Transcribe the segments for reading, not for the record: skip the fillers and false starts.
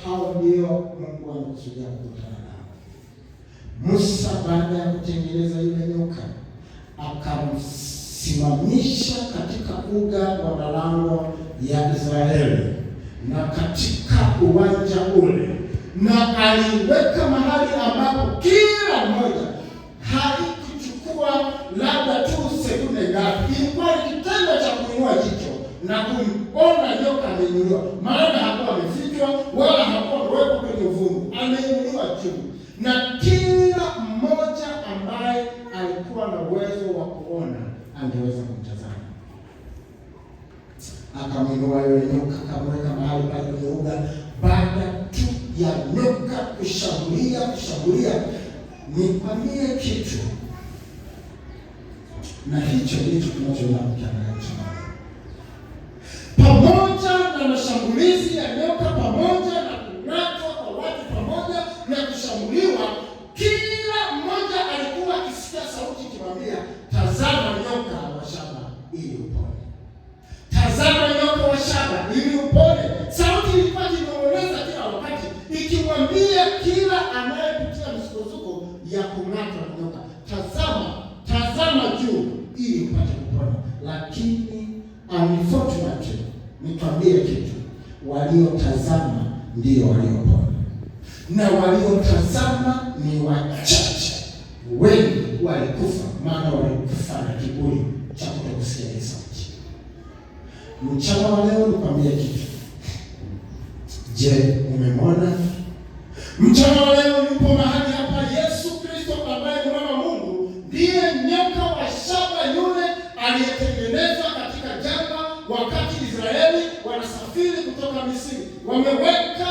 hao ndio Mungu anakusudia kukutana nao. Musa baada ya kutengeneza yule nyoka akamsimamisha katika uga wa malango ya Israeli na katika uwanja ule, na aliweka mahali ambapo kila mmoja, haikuchukua labda tu sekunde ngapi, ilikuwa ni kitendo cha kuinua jicho na kumwona nyoka ameinuliwa, maana hakuwa amefichwa wala hakuwa amewekwa kwenye uvungu, ameinuliwa juu, na kila mmoja ambaye alikuwa na uwezo wa kuona angeweza kumtazama. Akamwinua yule nyoka, akamweka mahali pale kwenye uga. Baada tu ya nyoka kushambulia, nikwambie kitu, na hicho ndicho tunachoona mkiangalia pamoja na mashambulizi ya nyoka, pamoja na kung'atwa kwa watu, pamoja na kushambuliwa, kila mmoja alikuwa akisikia sauti ikimwambia, tazama nyoka wa shaba ili upone, tazama nyoka wa shaba ili upone. Sauti ilikuwa inaeleza kila wakati, ikimwambia kila anayepitia misukosuko ya kung'atwa na nyoka, tazama juu ili upate kupona. Lakini unfortunately, nikwambie kitu, waliotazama ndio waliopona, na waliotazama ni wachache. Wengi walikufa, maana walikufa na kiburi cha kutokusikia ile sauti. Mchana wa leo nikwambie kitu. Je, umemwona? Mchana wa leo yupo mahali hapa Yesu Kristo ambaye ni mwana wa Mungu, ndiye nyoka wa shaba yule aliyetengenezwa katika jangwa wakati Israeli wanasafiri kutoka Misri. Wameweka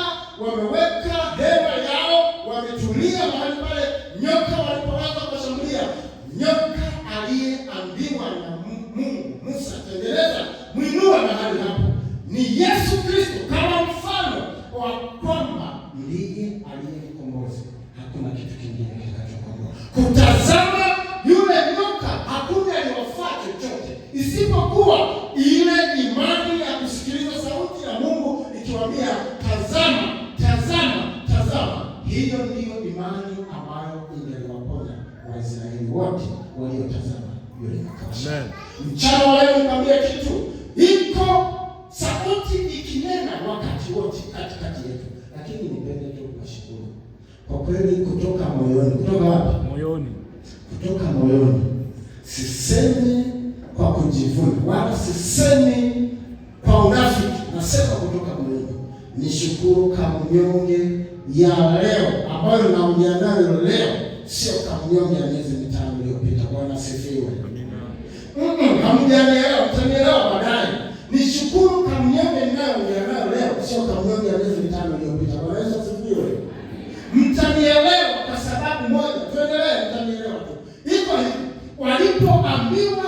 hema yao, wametulia mahali pale nyoka walipoanza kushambulia. Nyoka aliyeambiwa na Mungu Musa, tengeneza, mwinua mahali hapo, ni Yesu Kristo kama mfano wa kwamba ndiye aliyekomboza. Hakuna kitu kingine kitakachokomboa. Kutazama yule nyoka, hakuna aliyofaa chochote isipokuwa ile imani ya kusikiliza sauti ya Mungu ikiwaambia, tazama. Hiyo ndiyo imani ambayo ingeliwaponya Waisraeli wote waliotazama yule nyoka. Amen. Mchana wa leo nikwambie kitu, iko sauti ikinena wakati wote katikati yetu, lakini nipende tu kushukuru kwa kweli, kutoka moyoni. Kutoka wapi? Moyoni. Kutoka moyoni. Sisemi kwa kujivuna wala sisemi kwa unafiki, nasema kutoka moyoni. Nishukuru kama mnyonge ya leo ambayo naongea nayo leo, sio kama mnyonge ya miezi 5 iliyopita. Bwana asifiwe. Hamjanielewa, mtanielewa baadaye. Nishukuru kama mnyonge ninayoongea nayo leo, sio kama mnyonge ya miezi 5 iliyopita. Bwana Yesu asifiwe. Mtanielewa kwa sababu moja, tuendelee, mtanielewa tu. Iko hivi, walipoambiwa